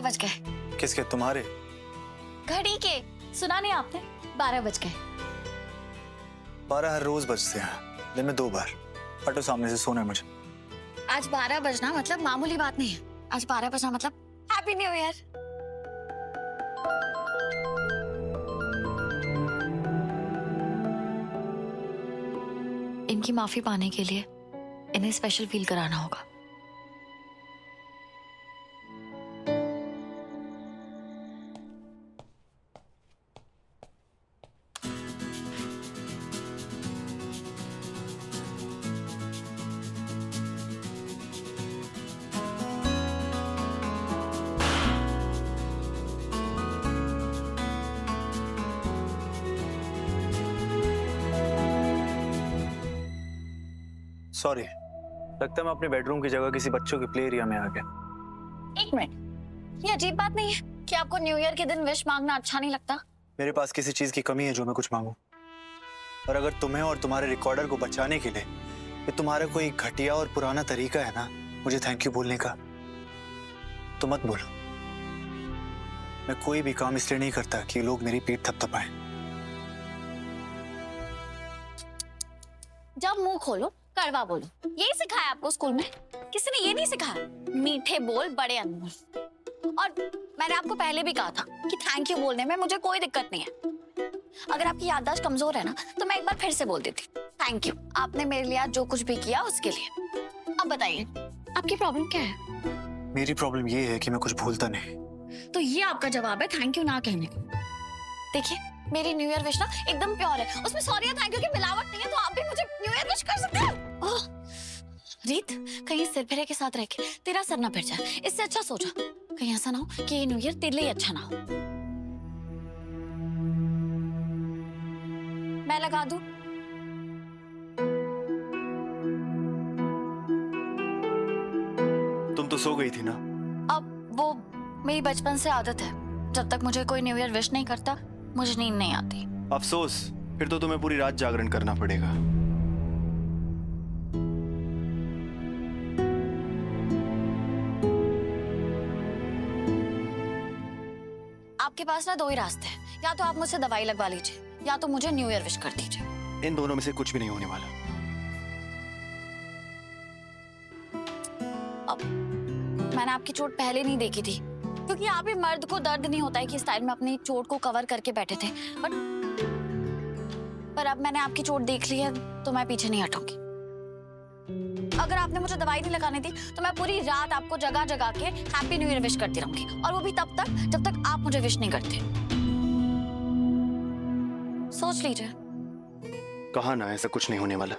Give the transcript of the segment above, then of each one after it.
12 बज गए। किसके? तुम्हारे? घड़ी के। सुना नहीं आपने? 12 बज गए। 12 हर रोज बजते हैं, दिन में 2 बार। हटो सामने से, सोना है मुझे। आज 12 बजना मतलब मामूली बात नहीं है। आज 12 बजना मतलब हैप्पी न्यू ईयर। इनकी माफी पाने के लिए इन्हें स्पेशल फील कराना होगा। सॉरी, लगता है मैं अपने बेडरूम की जगह किसी बच्चों के प्ले एरिया में आ गया। 1 मिनट, ये अजीब बात नहीं है कि आपको न्यू ईयर के दिन विश मांगना अच्छा नहीं लगता? मेरे पास किसी चीज की कमी है जो मैं कुछ मांगू? और अगर तुम्हें और तुम्हारे रिकॉर्डर को बचाने के लिए ये तुम्हारा कोई घटिया और पुराना तरीका है ना मुझे थैंक यू बोलने का, तो मत बोलो। मैं कोई भी काम इसलिए नहीं करता कि लोग मेरी पीठ थपथपाएं। जब मुंह खोलो कड़वा बोलो, यही सिखाया आपको स्कूल में? किसी ने ये नहीं सिखाया? मीठे बोल बड़े अनमोल। और मैंने आपको पहले भी कहा था कि थैंक यू बोलने में मुझे कोई दिक्कत नहीं है। अगर आपकी याददाश्त कमजोर है ना तो मैं एक बार फिर से बोल देती, थैंक यू, आपने मेरे लिए आज जो कुछ भी किया उसके लिए। अब बताइए आपकी प्रॉब्लम क्या है? मेरी प्रॉब्लम ये है कि मैं कुछ भूलता नहीं। तो ये आपका जवाब है थैंक यू ना कहने को। देखिए मेरी न्यू ईयर विश ना एकदम प्योर है, उसमें सॉरी या थैंक यू की मिलावट नहीं है, तो आप भी मुझे न्यू ईयर विश कर सकते हैं। ओह रीत, कहीं सिर फिरे के साथ रह के तेरा सर ना फिर जाए, इससे अच्छा सोचा कहीं ऐसा ना हो कि ये न्यू ईयर तेरे लिए अच्छा ना हो। मैं लगा दूं? तुम तो सो गई थी ना? अब वो मेरी बचपन से आदत है, जब तक मुझे कोई न्यू ईयर विश नहीं करता मुझे नींद नहीं आती। अफसोस, फिर तो तुम्हें पूरी रात जागरण करना पड़ेगा। आपके पास ना 2 ही रास्ते हैं, या तो आप मुझसे दवाई लगवा लीजिए या तो मुझे न्यू ईयर विश कर दीजिए। इन दोनों में से कुछ भी नहीं होने वाला। अब मैंने आपकी चोट पहले नहीं देखी थी, क्योंकि आप ही मर्द को दर्द नहीं होता है कि स्टाइल में अपनी चोट को कवर करके बैठे थे। पर अब मैंने आपकी चोट देख ली है तो मैं पीछे नहीं हटूंगी। अगर आपने मुझे दवाई नहीं लगाने दी तो मैं पूरी रात आपको जगा जगा के हैप्पी न्यू ईयर विश करती रहूंगी, और वो भी तब तक जब तक आप मुझे विश नहीं करते। सोच लीजिए। कहा ना ऐसा कुछ नहीं होने वाला।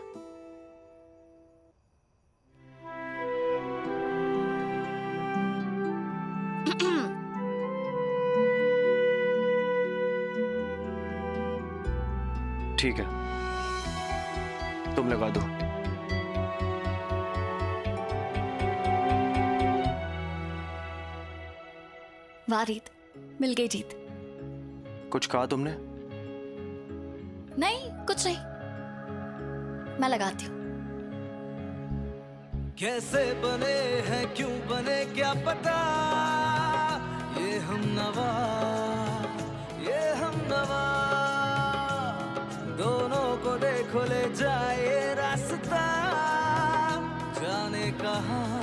ठीक है, तुम लगा दो। वाह रीत, मिल गई जीत। कुछ कहा तुमने? नहीं कुछ नहीं, मैं लगाती हूँ। कैसे बने हैं क्यों बने क्या पता, ये हम नवा दोनों को देखो ले जाए रास्ता, जाने कहाँ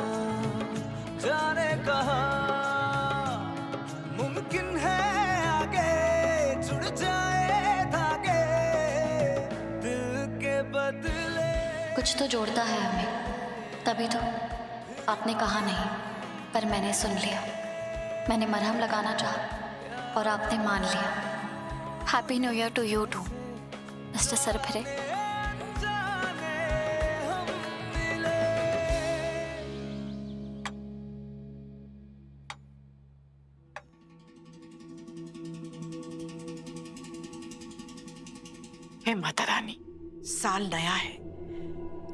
मुमकिन है आगे जुड़ जाए धागे दिल के बदले। कुछ तो जोड़ता है हमें, तभी तो आपने कहा नहीं पर मैंने सुन लिया। मैंने मरहम लगाना चाहा और आपने मान लिया। Happy new year to you too mister सरफिरे। हे माता रानी, साल नया है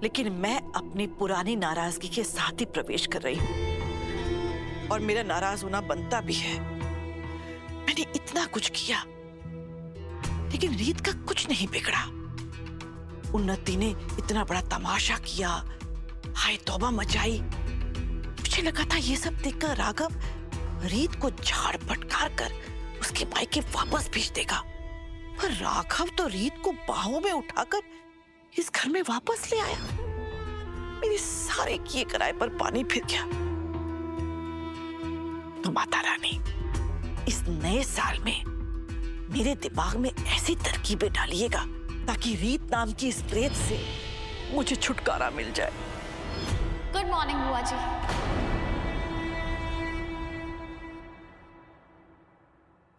लेकिन मैं अपनी पुरानी नाराजगी के साथ ही प्रवेश कर रही हूँ, और मेरा नाराज होना बनता भी है। मैंने इतना कुछ किया लेकिन रीत का कुछ नहीं बिगड़ा। उन्नति ने इतना बड़ा तमाशा किया, हाय तौबा मचाई। मुझे लगा था ये सब देखकर राघव रीत को झाड़ फटकार कर उसके मायके वापस भेज देगा, पर राघव तो रीत को बाहों में उठाकर इस घर में वापस ले आया। मेरे सारे किए कराए पर पानी फिर गया। तो माता रानी, इस नए साल में मेरे दिमाग में ऐसी तरकीबें डालिएगा ताकि रीत नाम की इस प्रेत से मुझे छुटकारा मिल जाए। गुड मॉर्निंग बुआ जी।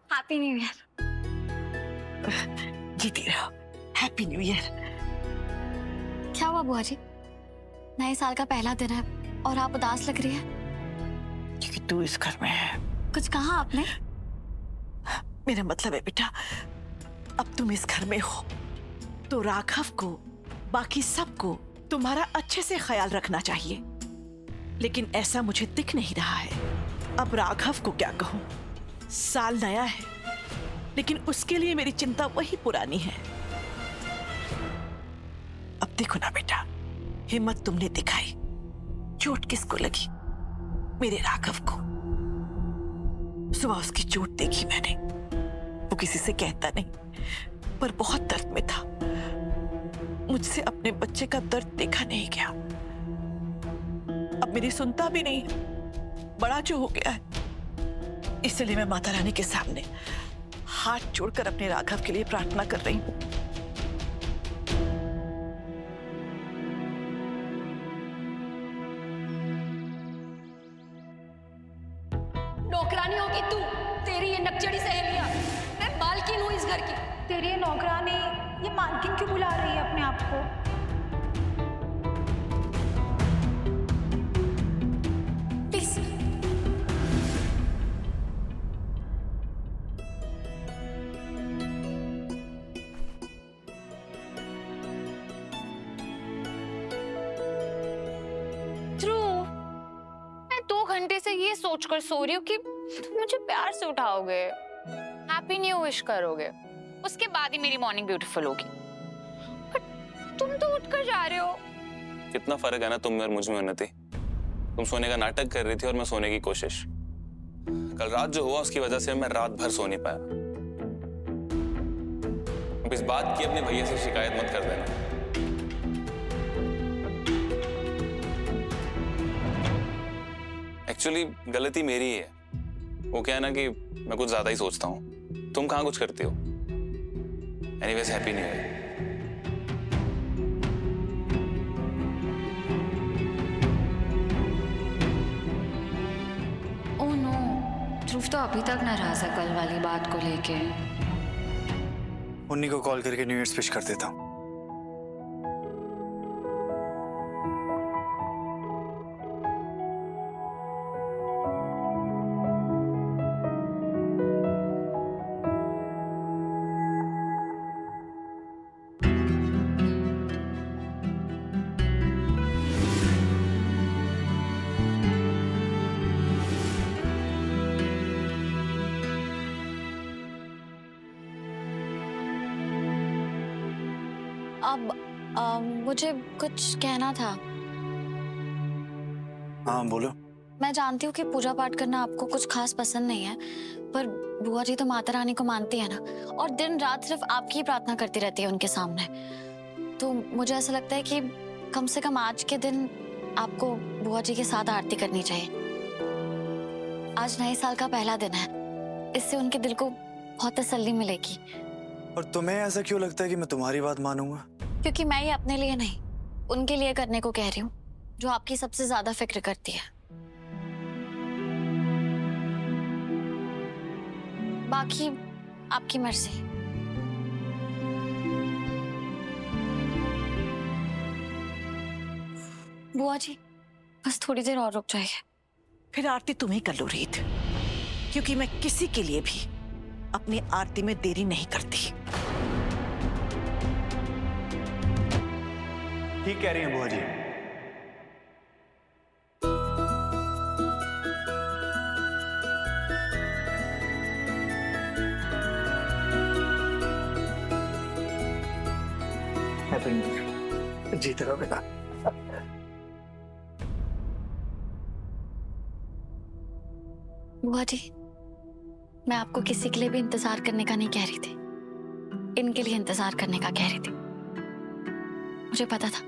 Happy new year. जीती रहो। Happy new year. क्या हुआ बुआ जी? नए साल का पहला दिन है और आप उदास लग रही है। क्योंकि तू इस घर में है। कुछ कहा आपने? मेरा मतलब है बेटा, अब तुम इस घर में हो तो राघव को, बाकी सबको तुम्हारा अच्छे से ख्याल रखना चाहिए, लेकिन ऐसा मुझे दिख नहीं रहा है। अब राघव को क्या कहूं? साल नया है, लेकिन उसके लिए मेरी चिंता वही पुरानी है। अब देखो ना बेटा, हिम्मत तुमने दिखाई, चोट किसको लगी? मेरे राघव को। सुबह उसकी चोट देखी मैंने, वो किसी से कहता नहीं, पर बहुत दर्द में था। मुझसे अपने बच्चे का दर्द देखा नहीं गया। अब मेरी सुनता भी नहीं है, बड़ा जो हो गया है। इसलिए मैं माता रानी के सामने हाथ जोड़कर अपने राघव के लिए प्रार्थना कर रही हूँ। नौकरानी होगी तू, तेरी ये नकचड़ी सहेलियां। मैं मालकिन हूँ इस घर की। तेरी ये नौकरानी, ये मालकिन क्यों बुला रही है अपने आप को? प्लीज। ध्रुव, मैं 2 घंटे से ये सोचकर सो रही हूँ कि तुम मुझे प्यार से उठाओगे, हैप्पी न्यू विश करोगे, उसके बाद ही मेरी मॉर्निंग ब्यूटीफुल होगी। पर तुम तो उठकर जा रहे हो। कितना फर्क है ना तुम में और मुझ में, उन्नति। तुम सोने का नाटक कर रही थी और मैं सोने की कोशिश। कल रात जो हुआ उसकी वजह से मैं रात भर सो नहीं पाया। अब इस बात की अपने भैया से शिकायत मत कर देना। एक्चुअली गलती मेरी ही है। वो क्या है ना कि मैं कुछ ज्यादा ही सोचता हूँ। तुम कहाँ कुछ करती हो। Anyways happy new year. Oh no, Dhruv तो अभी तक नाराज है कल वाली बात को लेके। उन्हीं को कॉल करके न्यू ईयर विश कर देता हूँ। अब मुझे कुछ कहना था। हाँ बोलो। मैं जानती हूँ कि पूजा पाठ करना आपको कुछ खास पसंद नहीं है, पर बुआ जी तो माता रानी को मानती है ना, और दिन रात सिर्फ आपकी ही प्रार्थना करती रहती है उनके सामने। तो मुझे ऐसा लगता है कि कम से कम आज के दिन आपको बुआ जी के साथ आरती करनी चाहिए। आज नए साल का पहला दिन है, इससे उनके दिल को बहुत तसल्ली मिलेगी। और तुम्हें ऐसा क्यों लगता है कि मैं तुम्हारी बात मानूंगा? क्योंकि मैं ये अपने लिए नहीं, उनके लिए करने को कह रही हूँ, जो आपकी सबसे ज्यादा फिक्र करती है। बाकी आपकी मर्जी। बुआ जी, बस थोड़ी देर और रुक जाइए। फिर आरती तुम ही कर लो रीत, क्योंकि मैं किसी के लिए भी अपनी आरती में देरी नहीं करती। ठीक कह रही हैं बुआ जी। जीते रहो बेटा। बुआ जी, मैं आपको किसी के लिए भी इंतजार करने का नहीं कह रही थी, इनके लिए इंतजार करने का कह रही थी। मुझे पता था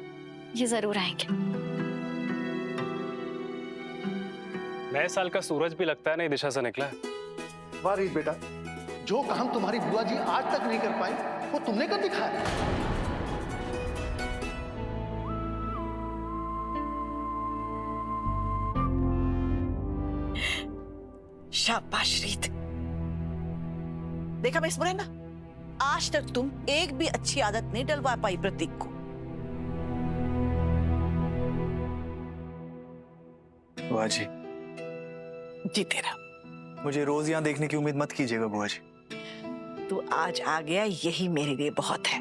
ये जरूर आएंगे। नए साल का सूरज भी लगता है नई दिशा से निकला है। वाह रीत बेटा, जो काम तुम्हारी बुआ जी आज तक नहीं कर पाई वो तुमने कर दिखाया। शाबाश रीत। देखा मिस मुरैना, आज तक तुम एक भी अच्छी आदत नहीं डलवा पाई प्रतीक को। बुआ जी, जी तेरा मुझे रोज यहाँ देखने की उम्मीद मत कीजिएगा बुआ जी। तू आज आ गया यही मेरे लिए बहुत है।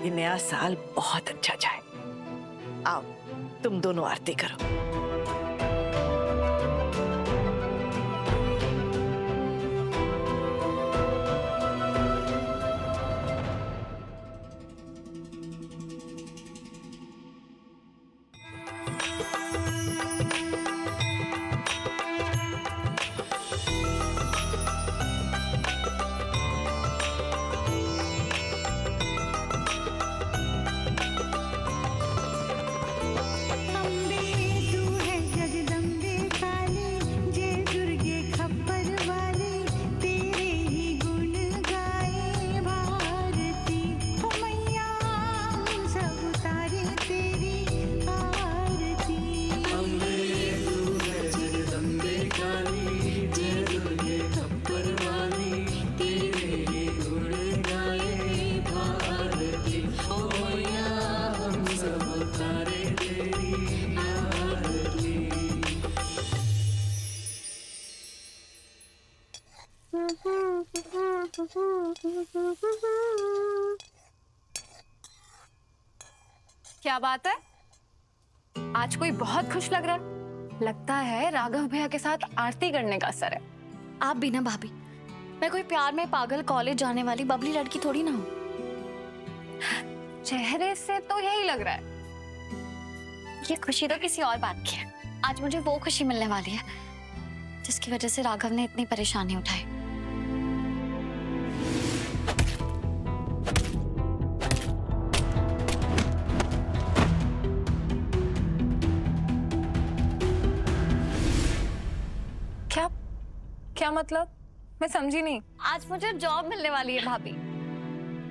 ये नया साल बहुत अच्छा जाए। आओ तुम दोनों आरती करो। क्या बात है? आज कोई बहुत खुश लग रहा है। लगता है राघव भैया के साथ आरती करने का असर है। आप भी ना भाभी, मैं कोई प्यार में पागल कॉलेज जाने वाली बबली लड़की थोड़ी ना हूँ। चेहरे से तो यही लग रहा है। ये खुशी तो किसी और बात की है। आज मुझे वो खुशी मिलने वाली है जिसकी वजह से राघव ने इतनी परेशानी उठाई। क्या क्या मतलब? मैं समझी नहीं। आज मुझे जॉब मिलने वाली है भाभी।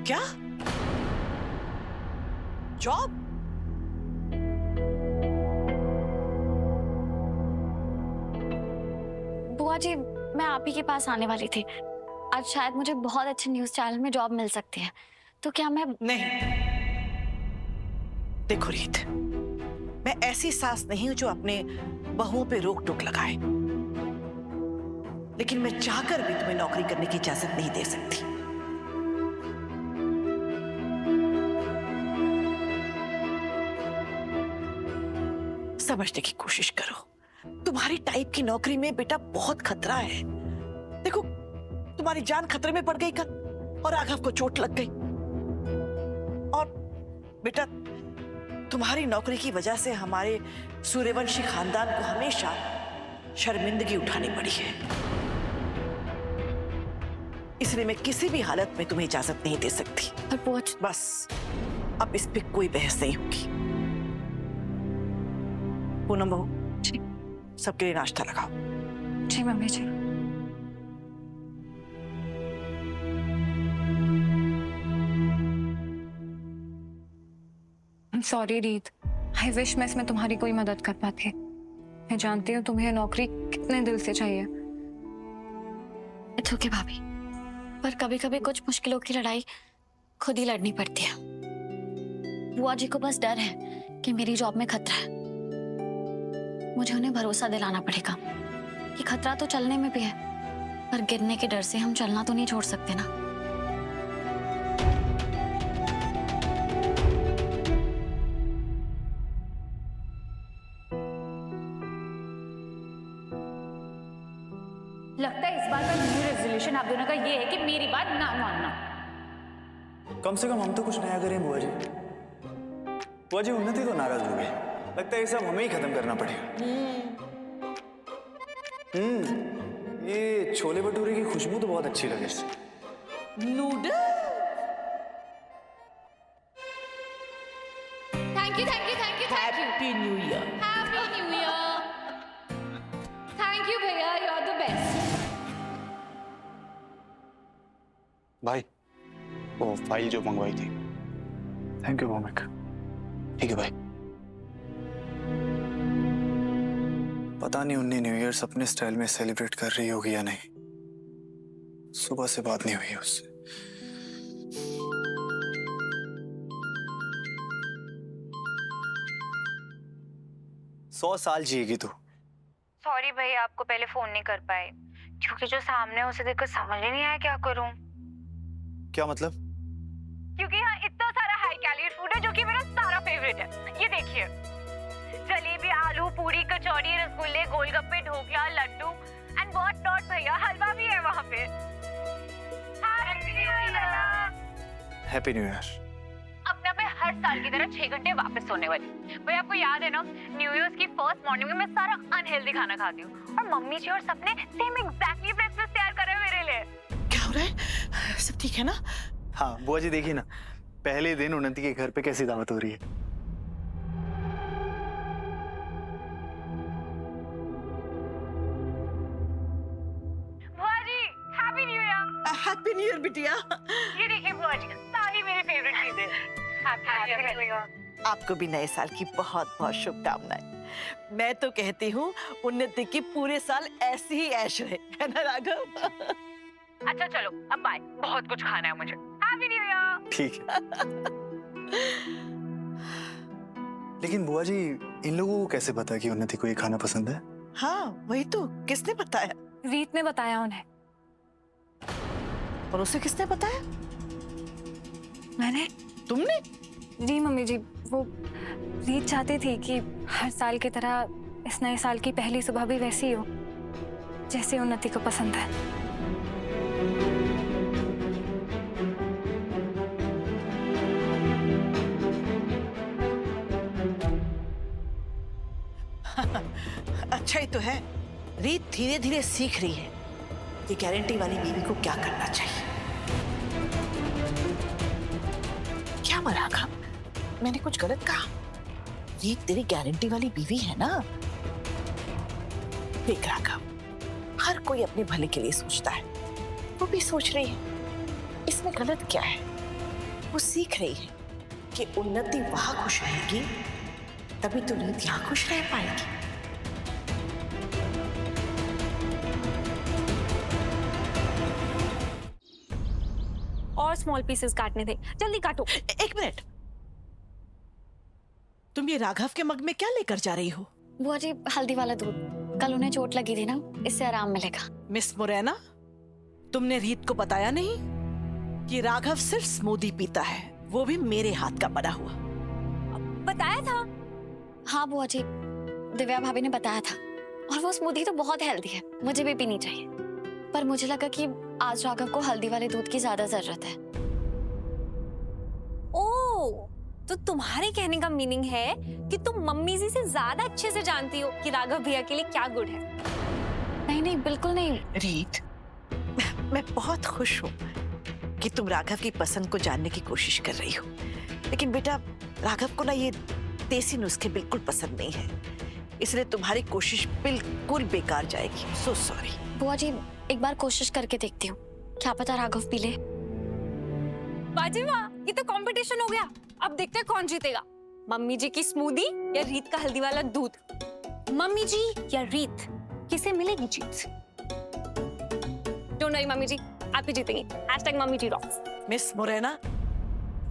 क्या जॉब? बुआ जी, मैं आप ही के पास आने वाली थी। आज शायद मुझे बहुत अच्छे न्यूज चैनल में जॉब मिल सकती है, तो क्या मैं... नहीं। देखो रीत, मैं ऐसी सास नहीं हूं जो अपने बहुओं पे रोक टोक लगाए, लेकिन मैं चाहकर भी तुम्हें नौकरी करने की इजाजत नहीं दे सकती। समझने की कोशिश करो। तुम्हारी टाइप की नौकरी में बेटा बहुत खतरा है। देखो, तुम्हारी जान खतरे में पड़ गई कल और राघव को चोट लग गई। और बेटा, तुम्हारी नौकरी की वजह से हमारे सूर्यवंशी खानदान को हमेशा शर्मिंदगी उठानी पड़ी है। इसलिए मैं किसी भी हालत में तुम्हें इजाजत नहीं दे सकती। और बस अब इस पे कोई बहस नहीं होगी। पूनम बहू, सबके लिए नाश्ता लगाओ। जी मम्मी जी। सॉरी रीत, आई विश मैं इसमें तुम्हारी कोई मदद कर पाती। मैं जानती हूँ तुम्हें नौकरी कितने दिल से चाहिए। इट्स ओके भाभी, पर कभी कभी कुछ मुश्किलों की लड़ाई खुद ही लड़नी पड़ती है। बुआ जी को बस डर है कि मेरी जॉब में खतरा है। मुझे उन्हें भरोसा दिलाना पड़ेगा कि खतरा तो चलने में भी है, पर गिरने के डर से हम चलना तो नहीं छोड़ सकते ना। लगता है इस बार का न्यू रेजोल्यूशन आप दोनों का ये है कि मेरी बात ना मानना। कम से कम हम तो कुछ नया करें बुआ जी। बुआ जी, उन्नति तो नाराज हो गई। लगता है ये सब हमें ही खत्म करना पड़ेगा। ये छोले भटूरे की खुशबू तो बहुत अच्छी लगे। Noodle. Thank you thank you thank you thank you happy new year. Happy new year. Thank you भैया, यू आर द बेस्ट। भाई वो फाइल जो मंगवाई थी। Thank you Bhaumik. ठीक है भाई। पता नहीं उन्नी न्यू ईयर अपने स्टाइल में सेलिब्रेट कर रही होगी या नहीं। सुबह से बात नहीं हुई उससे। 100 साल जिएगी तू। सॉरी भैया, आपको पहले फोन नहीं कर पाए क्योंकि जो सामने है उसे देखकर समझ ही नहीं आया क्या करूं। क्या मतलब? क्योंकि यहाँ इतना सारा हाई कैलोरी फूड है जो कि मेरा सारा फेवरेट है। ये देखिए, जलेबी, आलू पूरी, कचौड़ी, रसगुल्ले, गोलगप्पे, ढोकला, लड्डू एंड व्हाट नॉट। भैया हलवा भी है वहाँ पे। Happy new year. अपना मैं हर साल की तरह 6 घंटे वापस सोने वाली। भैया आपको याद है ना, न्यू ईयर की फर्स्ट मॉर्निंग में मैं सारा अनहेल्दी खाना खाती हूँ और मम्मी जी और सबने सेम एग्जैक्टली ब्रेकफास्ट तैयार करा है मेरे लिए। क्या हो रहा है? सब ठीक है ना? हाँ बुआ जी देखिए ना, पहले दिन उन्नति के घर पे कैसी दावत हो रही है। बुआ जी happy new year. Happy new year बिटिया। ये देखिए बुआ जी, सारी मेरी फेवरेट चीजें। Happy new year. आपको भी नए साल की बहुत बहुत शुभकामनाएं। मैं तो कहती हूँ उन्नति की पूरे साल ऐसी ही ऐश रहे, है ना राघव? अच्छा चलो अब बाय, बहुत कुछ खाना है मुझे। Happy new year. ठीक है। लेकिन बुआ जी इन लोगों को कैसे पता कि उन्नति को ये खाना पसंद है? हाँ वही तो, किसने बताया? रीत ने बताया उन्हें। और उसे किसने बताया? मैंने। तुमने? जी मम्मी जी, वो रीत चाहती थी कि हर साल की तरह इस नए साल की पहली सुबह भी वैसी हो जैसे उन्नति को पसंद है। अच्छा ही तो है, रीत धीरे धीरे सीख रही है कि गारंटी वाली बीवी को क्या करना चाहिए। क्या राघव, मैंने कुछ गलत कहा? रीत तेरी गारंटी वाली बीवी है ना? देख राघव, हर कोई अपने भले के लिए सोचता है, वो भी सोच रही है, इसमें गलत क्या है? वो सीख रही है कि उन्नति वहां खुश रहेगी तभी तो रीत यहाँ खुश रह पाएगी। और स्मॉल पीसेस काटने थे, जल्दी काटो। एक मिनट, तुम ये राघव के मग में क्या लेकर जा रही हो? बुआ जी हल्दी वाला दूध, कल उन्हें चोट लगी थी ना, इससे आराम मिलेगा। मिस मुरैना, तुमने रीत को बताया नहीं कि राघव सिर्फ स्मूदी पीता है, वो भी मेरे हाथ का बना हुआ? बताया था। हाँ बुआ जी, दिव्या भाभी ने बताया था, और वो स्मूदी तो बहुत हेल्दी है, मुझे भी पीनी चाहिए। पर मुझे लगा कि आज राघव को हल्दी वाले दूध की ज्यादा जरूरत है। ओह, तो तुम्हारे कहने का मीनिंग है कि तुम मम्मी जी से ज्यादा अच्छे से जानती हो कि राघव भैया के लिए क्या गुड है। नहीं नहीं, बिल्कुल नहीं। रीत, मैं बहुत खुश हूँ कि तुम राघव की पसंद को जानने की कोशिश कर रही हो, लेकिन बेटा राघव को ना ये देसी नुस्खे बिल्कुल पसंद नहीं है, इसलिए तुम्हारी कोशिश बिल्कुल बेकार जाएगी। So sorry. बुआ जी एक बार कोशिश करके देखती हूँ, क्या पता राघव पी ले। बाजी वाह, ये तो कंपटीशन हो गया। अब देखते हैं कौन जीतेगा, मम्मी जी की स्मूदी या रीत का हल्दी वाला दूध। मम्मी जी या रीत, किसे मिलेगी जीत? डोंट वरी मम्मी जी, आप ही जीतेंगी। #मम्मी जी रॉक्स। मिस मुरैना,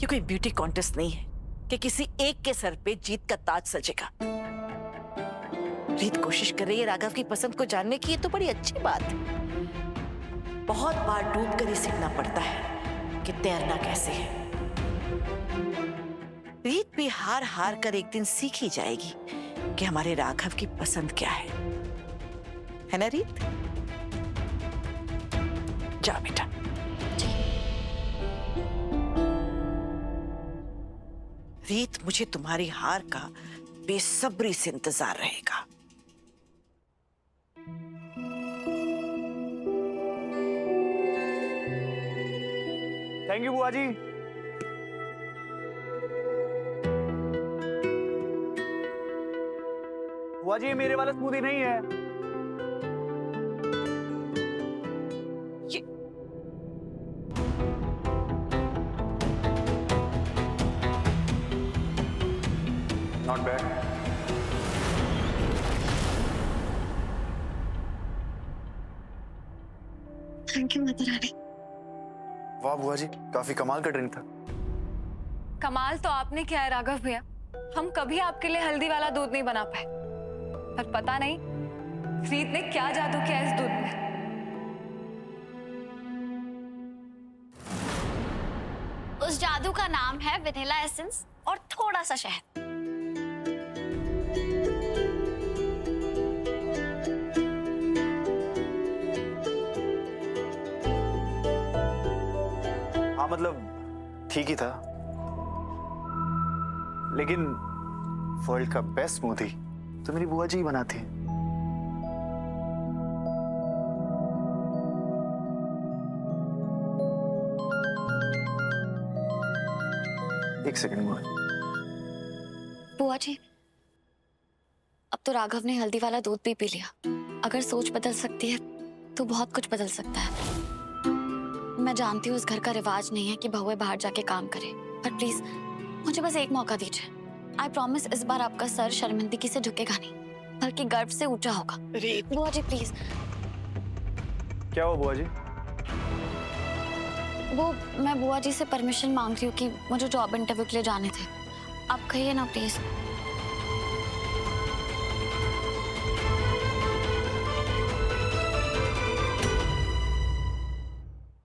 ये कोई ब्यूटी कॉन्टेस्ट नहीं है कि किसी एक के सर पे जीत का ताज सजेगा। रीत कोशिश कर रही है राघव की पसंद को जानने की, ये तो बड़ी अच्छी बात है। बहुत बार डूब कर ही सीखना पड़ता है कि तैरना कैसे है। रीत भी हार हार कर एक दिन सीख ही जाएगी कि हमारे राघव की पसंद क्या है ना रीत? जा बेटा। रीत, मुझे तुम्हारी हार का बेसब्री से इंतजार रहेगा। थैंक यू बुआ जी। बुआ जी, ये मेरे वाला स्मूदी नहीं है। Not bad. Thank you mother रानी। वाह बुआ जी, काफी कमाल का ड्रिंक था। कमाल तो आपने किया है राघव भैया, हम कभी आपके लिए हल्दी वाला दूध नहीं बना पाए, पर पता नहीं रीत ने क्या जादू किया इस दूध में। उस जादू का नाम है वेनिला एसेंस और थोड़ा सा शहद। हाँ मतलब ठीक ही था, लेकिन वर्ल्ड का बेस्ट स्मूदी तो मेरी बुआ जी ही बनाती है। एक सेकंड बुआ जी, अब तो राघव ने हल्दी वाला दूध भी पी लिया। अगर सोच बदल सकती है तो बहुत कुछ बदल सकता है। मैं जानती हूँ इस घर का रिवाज नहीं है कि बहुएं बाहर जाके काम करें, पर प्लीज मुझे बस एक मौका दीजिए। आई प्रॉमिस इस बार आपका सर शर्मिंदगी से झुकेगा नहीं, बल्कि गर्व से ऊंचा होगा। बुआ जी प्लीज। क्या हुआ बुआ जी? वो मैं बुआ जी से परमिशन मांग रही हूँ कि मुझे जॉब इंटरव्यू के लिए जाने थे। आप कहिए ना प्लीज।